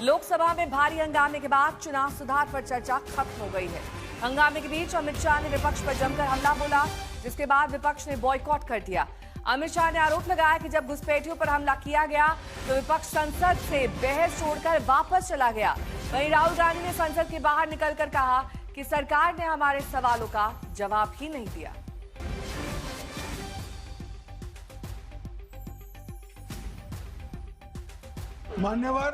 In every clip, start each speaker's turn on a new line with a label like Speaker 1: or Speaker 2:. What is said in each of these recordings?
Speaker 1: लोकसभा में भारी हंगामे के बाद चुनाव सुधार पर चर्चा खत्म हो गई है। हंगामे के बीच अमित शाह ने विपक्ष पर जमकर हमला बोला, जिसके बाद विपक्ष ने बॉयकॉट कर दिया। अमित शाह ने आरोप लगाया कि जब घुसपैठियों पर हमला किया गया तो विपक्ष संसद से बहस छोड़कर वापस चला गया। वहीं राहुल गांधी ने संसद के बाहर निकलकर कहा कि सरकार ने हमारे सवालों का जवाब ही नहीं दिया।
Speaker 2: मान्यवर,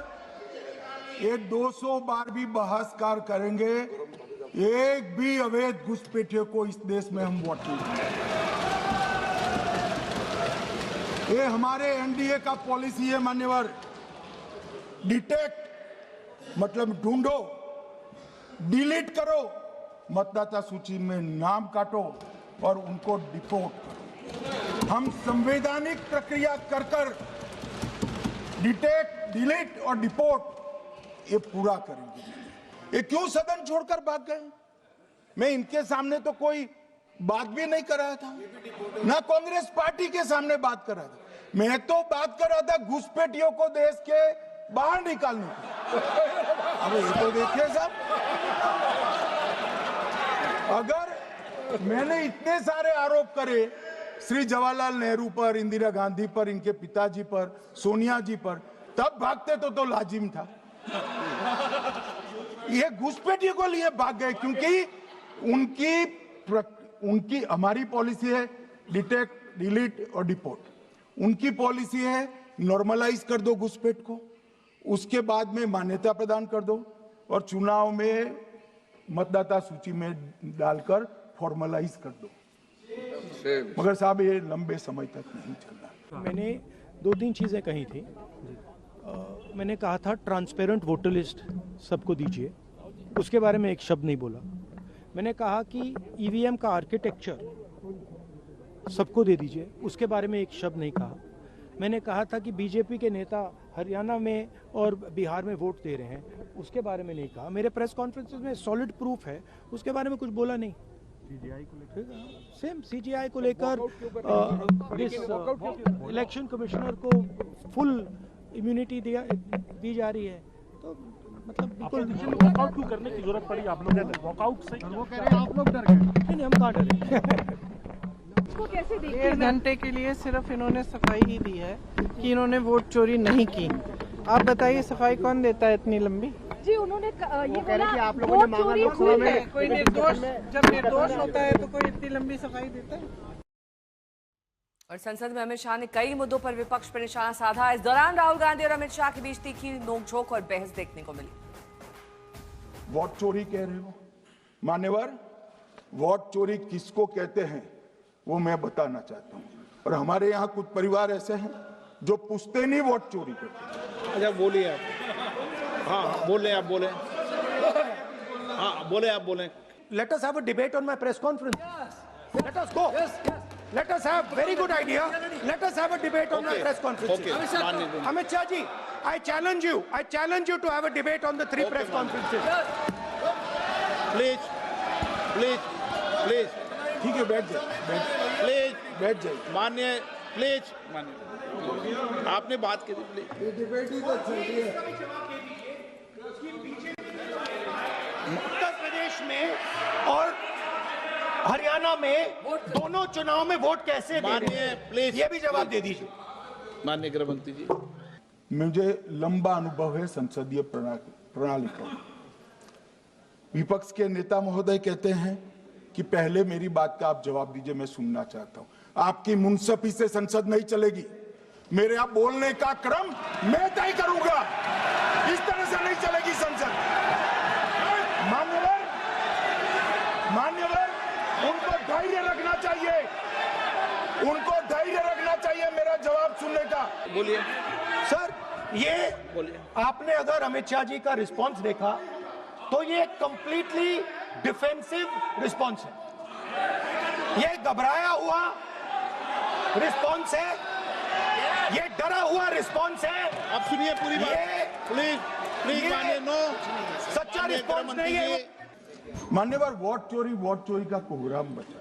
Speaker 2: ये 200 बार भी बहसकार करेंगे, एक भी अवैध घुसपैठियों को इस देश में हम वोट नहीं देंगे। ये हमारे एनडीए का पॉलिसी है मान्यवर। डिटेक्ट मतलब ढूंढो, डिलीट करो, मतदाता सूची में नाम काटो और उनको डिपोर्ट करो। हम संवैधानिक प्रक्रिया कर डिटेक्ट, डिलीट और डिपोर्ट ये पूरा करेंगे। ये क्यों सदन छोड़कर भाग गए? मैं इनके सामने तो कोई बात भी नहीं कर रहा था, ना कांग्रेस पार्टी के सामने बात कर रहा था। मैं तो बात कर रहा था घुसपैठियों को देश के बाहर निकालने की। अब ये तो देखिए साहब, अगर मैंने इतने सारे आरोप करे श्री जवाहरलाल नेहरू पर, इंदिरा गांधी पर, इनके पिताजी पर, सोनिया जी पर, तब भागते तो लाजिम था। ये घुसपैठियों को लिए भाग गए क्योंकि उनकी हमारी पॉलिसी है डिटेक्ट, डिलीट और डिपोर्ट। उनकी पॉलिसी है नॉर्मलाइज कर दो घुसपैठ को, उसके बाद में मान्यता प्रदान कर दो और चुनाव में मतदाता सूची में डालकर फॉर्मलाइज कर दो। मगर साहब ये लंबे समय तक नहीं चलना।
Speaker 3: मैंने 2-3 चीज़ें कही थी। मैंने कहा था ट्रांसपेरेंट वोटर लिस्ट सबको दीजिए, उसके बारे में एक शब्द नहीं बोला। मैंने कहा कि ईवीएम का आर्किटेक्चर सबको दे दीजिए, उसके बारे में एक शब्द नहीं कहा। मैंने कहा था कि बीजेपी के नेता हरियाणा में और बिहार में वोट दे रहे हैं, उसके बारे में नहीं कहा। मेरे प्रेस कॉन्फ्रेंसेस में सॉलिड प्रूफ है, उसके बारे में कुछ बोला नहीं। सीजीआई को लेकर सेम सीजीआई को लेकर इलेक्शन कमिश्नर को फुल इम्यूनिटी दी जा रही है, तो मतलब बिल्कुल
Speaker 4: वॉकआउट क्यों करने की जरूरत पड़ी आप लोगों को? वॉकआउट से वो कह रहे हैं आप लोग डर गए।
Speaker 3: नहीं, हम कहाँ डरे।
Speaker 5: कैसे 1.5 घंटे के लिए सिर्फ इन्होंने सफाई ही दी है कि इन्होंने वोट चोरी नहीं की। आप बताइए सफाई कौन देता है इतनी लंबी?
Speaker 6: जी उन्होंने ये बोला
Speaker 5: कि आप लोगों ने मांगा लोकसभा में। कोई निर्दोष, जब निर्दोष होता है तो कोई इतनी लंबी सफाई देता है?
Speaker 1: और संसद में अमित शाह ने कई मुद्दों पर विपक्ष पर निशाना साधा। इस दौरान राहुल गांधी और अमित शाह के बीच तीखी नोकझोंक और बहस देखने को मिली।
Speaker 2: वोट चोरी कह रहे हो मान्यवर, वोट चोरी किसको कहते हैं वो मैं बताना चाहता हूँ। और हमारे यहाँ कुछ परिवार ऐसे हैं जो पूछते नहीं, वोट चोरी करते।
Speaker 4: अच्छा बोलिए आप। हाँ बोले आप बोले। हाँ बोले आप बोले।
Speaker 3: Let us have a debate on my press conference. Let us go. Let us have very good idea. Let us have a debate on my press conference. Amit Shah ji, I challenge you. I challenge you to have a debate on the 3 press conferences.
Speaker 4: Please
Speaker 2: ठीक है, बैठ जाए, बैठ जाए।
Speaker 4: मान्य please मान्य, आपने बात की थी प्लीज।
Speaker 2: डिबेट ही तो चल रही है।
Speaker 3: उत्तर प्रदेश में और हरियाणा में दोनों चुनाव में वोट कैसे दे रहे हैं,
Speaker 4: प्लीज
Speaker 3: ये भी जवाब दे दीजिए।
Speaker 4: माननीय गृह मंत्री जी,
Speaker 2: मुझे लंबा अनुभव है संसदीय प्रणाली का। विपक्ष के नेता महोदय कहते हैं कि पहले मेरी बात का आप जवाब दीजिए, मैं सुनना चाहता हूं। आपकी मुनसफी से संसद नहीं चलेगी। मेरे आप बोलने का क्रम मैं तय करूंगा, इस तरह से नहीं चलेगी संसद। मान्यवर, उनको धैर्य रखना चाहिए, उनको धैर्य रखना चाहिए मेरा जवाब सुनने का।
Speaker 4: बोलिए
Speaker 3: सर, ये
Speaker 4: बोलिए।
Speaker 3: आपने अगर अमित शाह जी का रिस्पांस देखा तो ये कंप्लीटली डिफेंसिव रिस्पांस है। ये घबराया हुआ रिस्पांस है, ये डरा हुआ रिस्पांस है।
Speaker 4: अब सुनिए पूरी बात। प्लीज मानिए, नो
Speaker 3: सच्चा रिस्पांस नहीं है।
Speaker 2: मान्यवर, वोट चोरी का कोहराम बचा।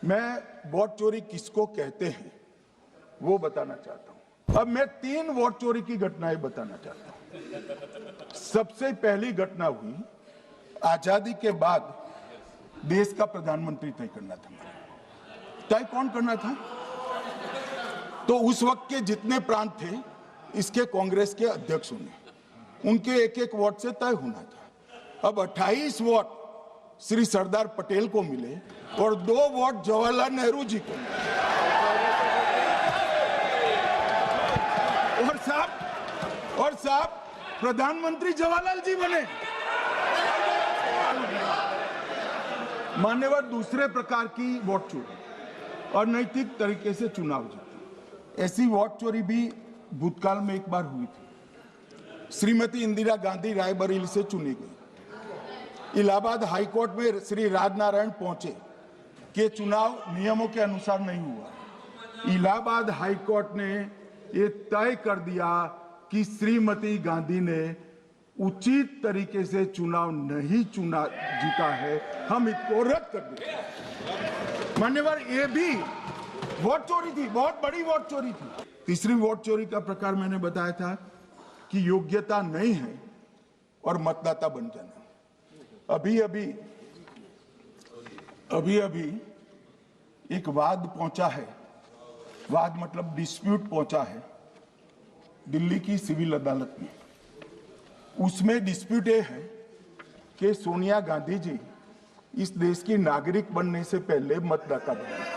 Speaker 2: मैं वोट चोरी किसको कहते हैं वो बताना चाहता हूं। अब मैं 3 वोट चोरी की घटनाएं बताना चाहता हूं। सबसे पहली घटना हुई आजादी के बाद देश का प्रधानमंत्री तय करना था। तय कौन करना था? तो उस वक्त के जितने प्रांत थे इसके कांग्रेस के अध्यक्षों ने, उनके एक एक वोट से तय होना था। अब 28 वोट श्री सरदार पटेल को मिले और 2 वोट जवाहरलाल नेहरू जी को मिले। और साहब प्रधानमंत्री जवाहरलाल जी बने। मान्यवर दूसरे प्रकार की वोट चोरी और नैतिक तरीके से चुनाव जीते, ऐसी वोट चोरी भी भूतकाल में एक बार हुई थी। श्रीमती इंदिरा गांधी रायबरेली से चुनी गई। इलाहाबाद हाईकोर्ट में श्री राजनारायण पहुंचे कि चुनाव नियमों के अनुसार नहीं हुआ। इलाहाबाद हाईकोर्ट ने ये तय कर दिया कि श्रीमती गांधी ने उचित तरीके से चुनाव नहीं जीता है, हम इसको रद्द कर देते। मान्यवर ये भी वोट चोरी थी, बहुत बड़ी वोट चोरी थी। तीसरी वोट चोरी का प्रकार मैंने बताया था कि योग्यता नहीं है और मतदाता बन जाना। अभी एक वाद पहुंचा है, वाद मतलब डिस्प्यूट पहुंचा है दिल्ली की सिविल अदालत में। उसमें डिस्प्यूट ये है कि सोनिया गांधी जी इस देश की नागरिक बनने से पहले मतदाता बने।